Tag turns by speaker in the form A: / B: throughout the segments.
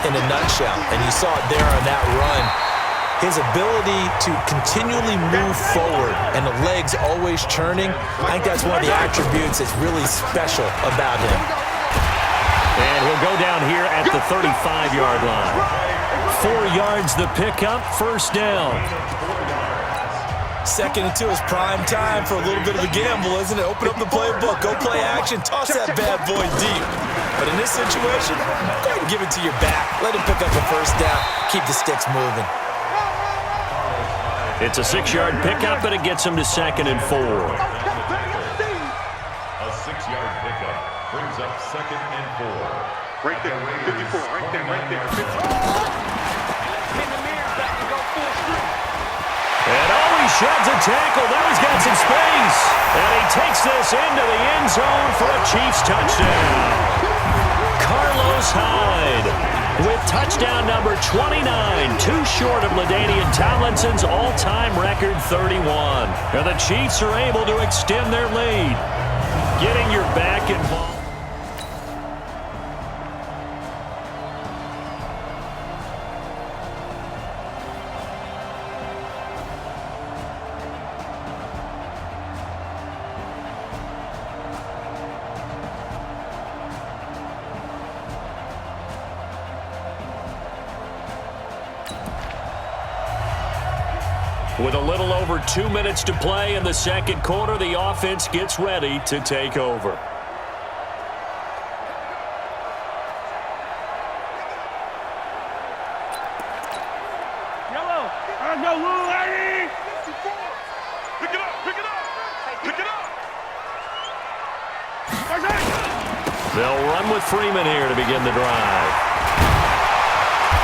A: in a nutshell, and you saw it there on that run. His ability to continually move forward and the legs always churning, I think that's one of the attributes that's really special about him.
B: And he'll go down here at the 35-yard line. 4 yards the pickup, first down.
A: 2nd and 2 is prime time for a little bit of a gamble, isn't it? Open up the playbook, go play action, toss that bad boy deep. But in this situation, go ahead and give it to your back. Let him pick up a first down, keep the sticks moving.
B: It's a 6-yard pickup, and it gets him to 2nd and 4.
C: A 6-yard pickup brings up 2nd and 4.
D: Right there, 54, right there, 54.
B: And he sheds a tackle. Now he's got some space. And he takes this into the end zone for a Chiefs touchdown. Carlos Hyde with touchdown number 29, too short of LaDainian Tomlinson's all-time record 31. And the Chiefs are able to extend their lead. Getting your back involved. With a little over 2 minutes to play in the second quarter, the offense gets ready to take over.
D: Yellow, I go, little lady. Pick it up, pick it up, pick it up.
B: They'll run with Freeman here to begin the drive.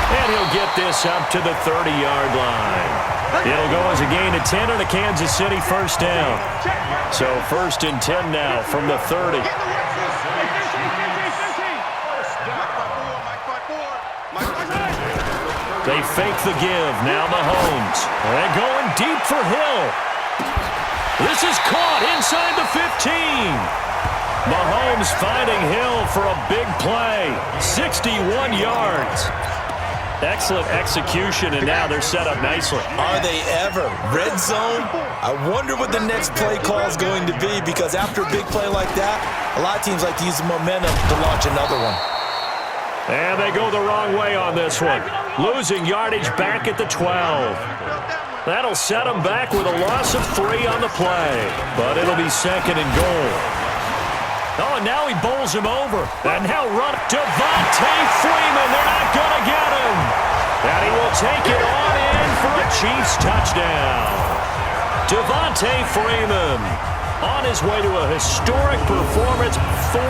B: And he'll get this up to the 30-yard line. It'll go as a gain of 10 and a Kansas City first down. So 1st and 10 now from the 30. They fake the give. Now Mahomes. They're going deep for Hill. This is caught inside the 15. Mahomes finding Hill for a big play. 61 yards. Excellent execution, and now they're set up nicely.
A: Are they ever? Red zone? I wonder what the next play call is going to be, because after a big play like that, a lot of teams like to use the momentum to launch another one.
B: And they go the wrong way on this one. Losing yardage back at the 12. That'll set them back with a loss of 3 on the play. But it'll be 2nd and goal. Oh, and now he bowls him over. And now run Devontae Freeman. They're not going to get him. And he will take it on in for a Chiefs touchdown. Devontae Freeman on his way to a historic performance. 4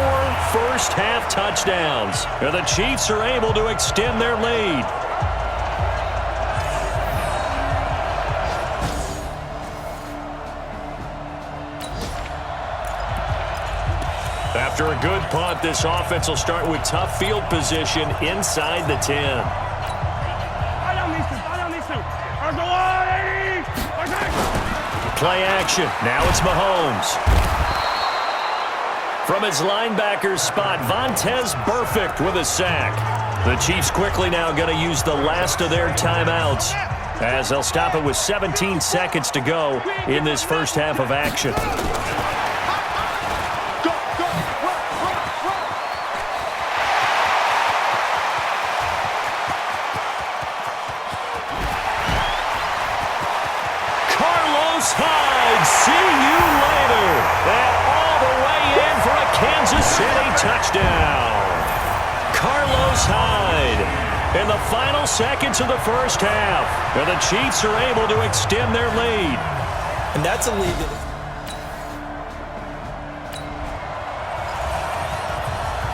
B: first-half touchdowns. And the Chiefs are able to extend their lead. After a good punt, this offense will start with tough field position inside the 10. Play action. Now it's Mahomes. From his linebacker's spot, Vontaze Burfict with a sack. The Chiefs quickly now going to use the last of their timeouts, as they'll stop it with 17 seconds to go in this first half of action. Hyde, see you later. And all the way in for a Kansas City touchdown. Carlos Hyde in the final seconds of the first half. And the Chiefs are able to extend their lead.
A: And that's a lead that...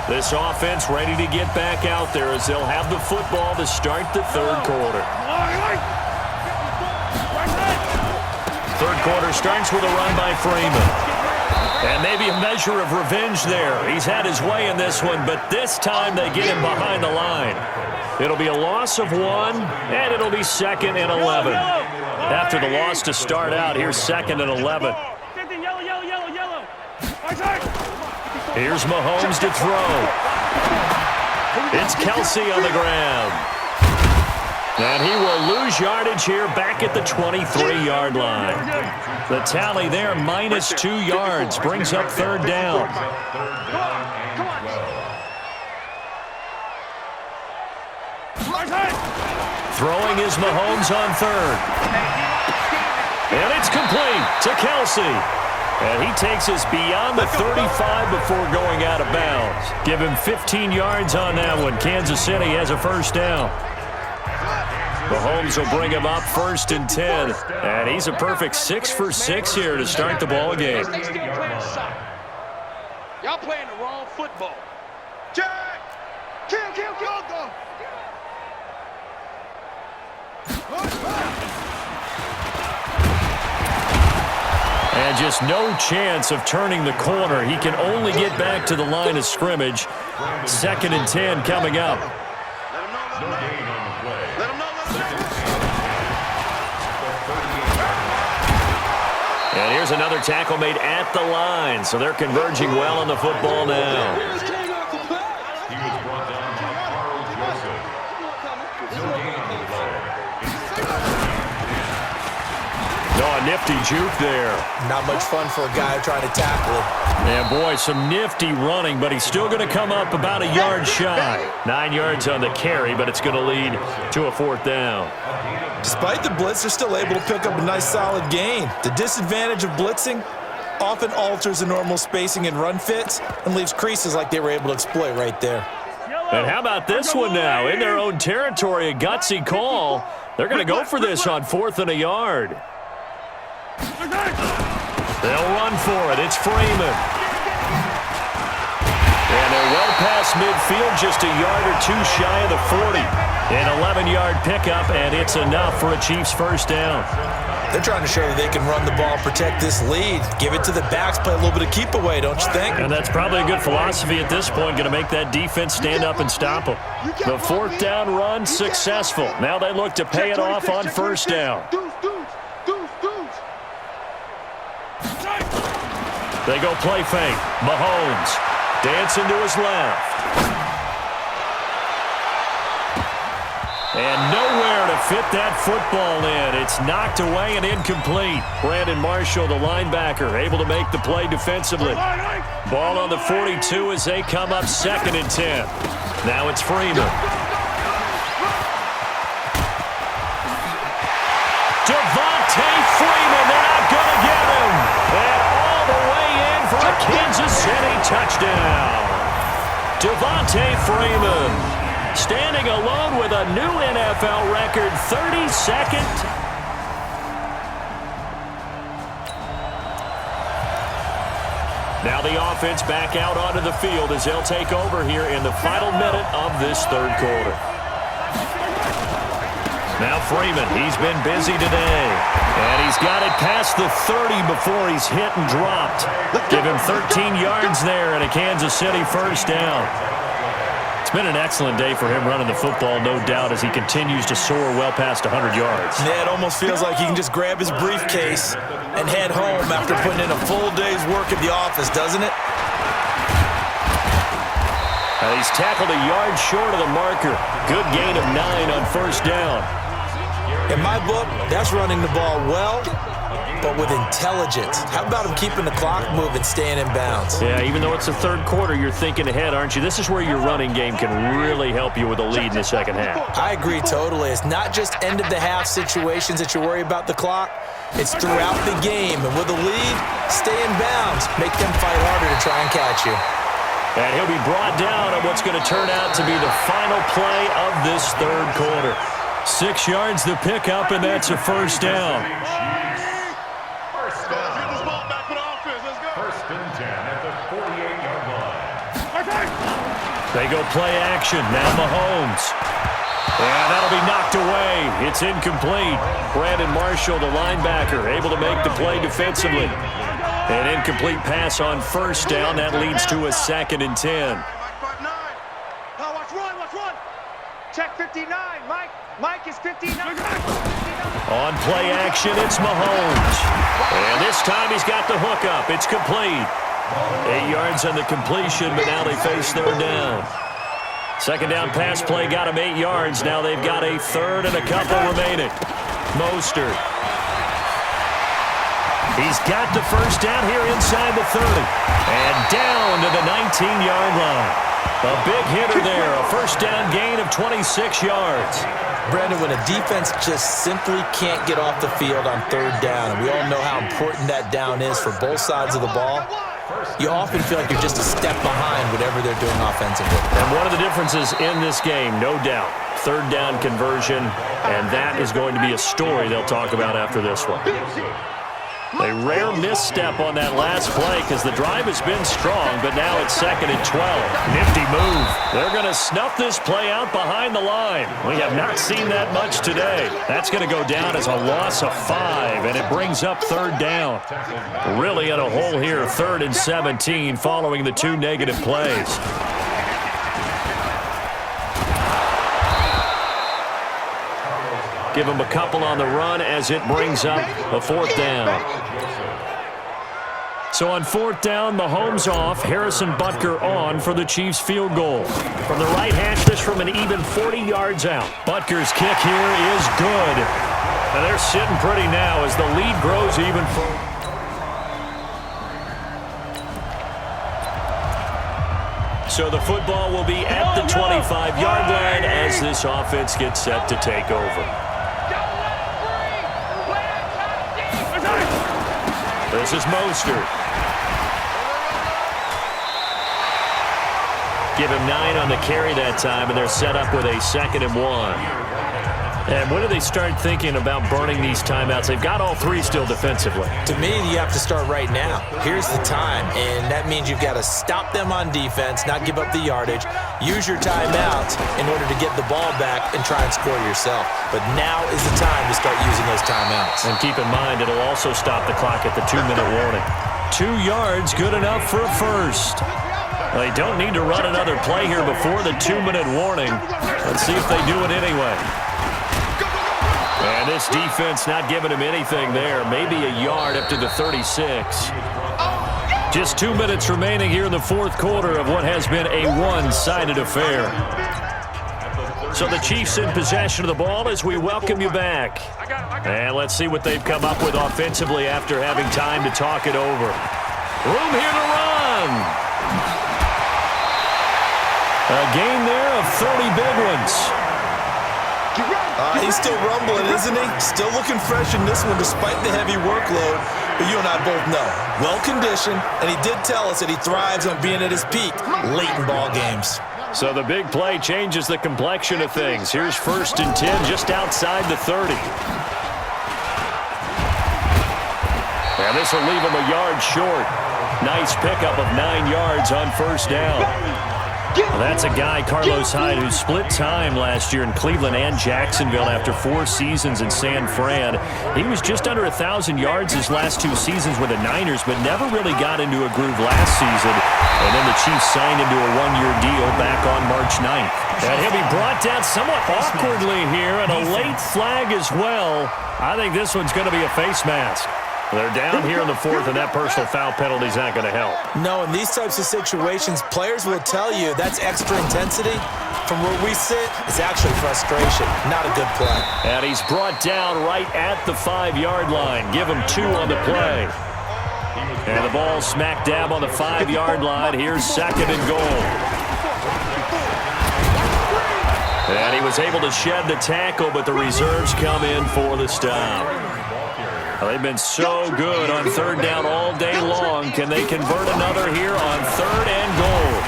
B: This offense ready to get back out there as they'll have the football to start the third quarter. Third quarter starts with a run by Freeman. And maybe a measure of revenge there. He's had his way in this one, but this time they get him behind the line. It'll be a loss of 1, and it'll be 2nd and 11. After the loss to start out, here's 2nd and 11. Here's Mahomes to throw. It's Kelsey on the ground. And he will lose yardage here back at the 23-yard line. The tally there, -2 yards, brings up third down. Throwing is Mahomes on third. And it's complete to Kelsey. And he takes us beyond the 35 before going out of bounds. Give him 15 yards on that one. Kansas City has a first down. Mahomes will bring him up 1st and 10. And he's a perfect 6 for 6 here to start the ball game.
E: Y'all playing the wrong football. Jack! Kill, go!
B: And just no chance of turning the corner. He can only get back to the line of scrimmage. 2nd and 10 coming up. And here's another tackle made at the line. So they're converging well on the football now. Oh, a nifty juke there.
A: Not much fun for a guy trying to tackle him.
B: And boy, some nifty running, but he's still going to come up about a yard shy. 9 yards on the carry, but it's going to lead to a 4th down.
A: Despite the blitz, they're still able to pick up a nice solid gain. The disadvantage of blitzing often alters the normal spacing and run fits and leaves creases like they were able to exploit right there.
B: And how about this one now? In their own territory, a gutsy call. They're going to go for this on 4th and a yard. They'll run for it. It's Freeman. And they're well past midfield, just a yard or two shy of the 40. An 11-yard pickup, and it's enough for a Chiefs first down.
A: They're trying to show that they can run the ball, protect this lead, give it to the backs, play a little bit of keep away, don't you think?
B: And that's probably a good philosophy at this point, going to make that defense stand up and stop them. The 4th down run successful. Now they look to pay it off on first down. They go play fake. Mahomes dancing to his left. And nowhere to fit that football in. It's knocked away and incomplete. Brandon Marshall, the linebacker, able to make the play defensively. Ball on the 42 as they come up 2nd and 10. Now it's Freeman. Devontae Freeman, they're not going to get him. And all the way in for a Kansas City touchdown. Devontae Freeman standing alone with a new NFL record, 32nd. Now the offense back out onto the field as they'll take over here in the final minute of this 3rd quarter. Now Freeman, he's been busy today. And he's got it past the 30 before he's hit and dropped. Give him 13 yards there and a Kansas City first down. It's been an excellent day for him running the football, no doubt, as he continues to soar well past 100 yards.
A: Yeah, it almost feels like he can just grab his briefcase and head home after putting in a full day's work at the office, doesn't it?
B: He's tackled a yard short of the marker. Good gain of 9 on first down.
A: In my book, that's running the ball well, but with intelligence. How about him keeping the clock moving, staying in bounds?
B: Yeah, even though it's the 3rd quarter, you're thinking ahead, aren't you? This is where your running game can really help you with a lead in the 2nd half.
A: I agree totally. It's not just end-of-the-half situations that you worry about the clock. It's throughout the game. And with a lead, stay in bounds. Make them fight harder to try and catch you.
B: And he'll be brought down on what's going to turn out to be the final play of this 3rd quarter. 6 yards the pickup, and that's a first down.
C: First and 10 at the 48-yard line.
B: They go play action. Now Mahomes. And that'll be knocked away. It's incomplete. Brandon Marshall, the linebacker, able to make the play defensively. An incomplete pass on first down. That leads to a 2nd and 10.
E: Watch run. Check 59, Mike. Mike is 59.
B: On play action, it's Mahomes. And this time he's got the hookup. It's complete. 8 yards on the completion, but now they face third down. Second down pass play got him 8 yards. Now they've got a third and a couple remaining. Mostert. He's got the first down here inside the 30. And down to the 19-yard line. A big hitter there. A first down gain of 26 yards.
A: Brandon, when a defense just simply can't get off the field on third down, and we all know how important that down is for both sides of the ball, you often feel like you're just a step behind whatever they're doing offensively.
B: And one of the differences in this game, no doubt, third down conversion, and that is going to be a story they'll talk about after this one. A rare misstep on that last play because the drive has been strong, but now it's 2nd and 12. Nifty move. They're going to snuff this play out behind the line. We have not seen that much today. That's going to go down as a loss of 5, and it brings up third down. Really in a hole here, 3rd and 17 following the 2 negative plays. Give him a couple on the run as it brings up a 4th down. So on 4th down, Mahomes off, Harrison Butker on for the Chiefs field goal. From the right hash, this from an even 40 yards out. Butker's kick here is good. And they're sitting pretty now as the lead grows even further. So the football will be at the 25-yard line as this offense gets set to take over. This is Mostert. Give him 9 on the carry that time, and they're set up with a 2nd and 1. And when do they start thinking about burning these timeouts? They've got all 3 still defensively.
A: To me, you have to start right now. Here's the time, and that means you've got to stop them on defense, not give up the yardage, use your timeouts in order to get the ball back and try and score yourself. But now is the time to start using those timeouts.
B: And keep in mind, it'll also stop the clock at the 2-minute warning. 2 yards, good enough for a first. They don't need to run another play here before the 2-minute warning. Let's see if they do it anyway. And this defense not giving him anything there. Maybe a yard up to the 36. Just 2 minutes remaining here in the 4th quarter of what has been a one-sided affair. So the Chiefs in possession of the ball as we welcome you back. And let's see what they've come up with offensively after having time to talk it over. Room here to run. A gain there of 30 big ones.
A: He's still rumbling, isn't he? Still looking fresh in this one despite the heavy workload. But you and I both know, well-conditioned, and he did tell us that he thrives on being at his peak late in ball games.
B: So the big play changes the complexion of things. Here's 1st and 10 just outside the 30. And this will leave him a yard short. Nice pickup of 9 yards on 1st down. Well, that's a guy, Carlos Hyde, who split time last year in Cleveland and Jacksonville after 4 seasons in San Fran. He was just under 1,000 yards his last 2 seasons with the Niners, but never really got into a groove last season. And then the Chiefs signed into a 1-year deal back on March 9th. And he'll be brought down somewhat awkwardly here, and a late flag as well. I think this one's going to be a face mask. They're down here in the 4th, and that personal foul penalty is not going to help.
A: No, in these types of situations, players will tell you that's extra intensity. From where we sit, it's actually frustration, not a good play.
B: And he's brought down right at the 5-yard line. Give him 2 on the play. And the ball smack dab on the 5-yard line. Here's 2nd and goal. And he was able to shed the tackle, but the reserves come in for the stop. Well, they've been so good on 3rd down all day long. Can they convert another here on 3rd and goal?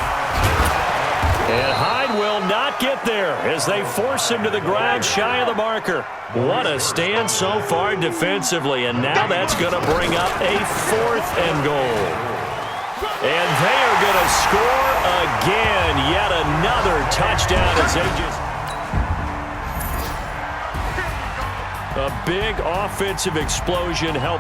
B: And Hyde will not get there as they force him to the ground shy of the marker. What a stand so far defensively, and now that's going to bring up a 4th and goal. And they are going to score again. Yet another touchdown as they just... A big offensive explosion helped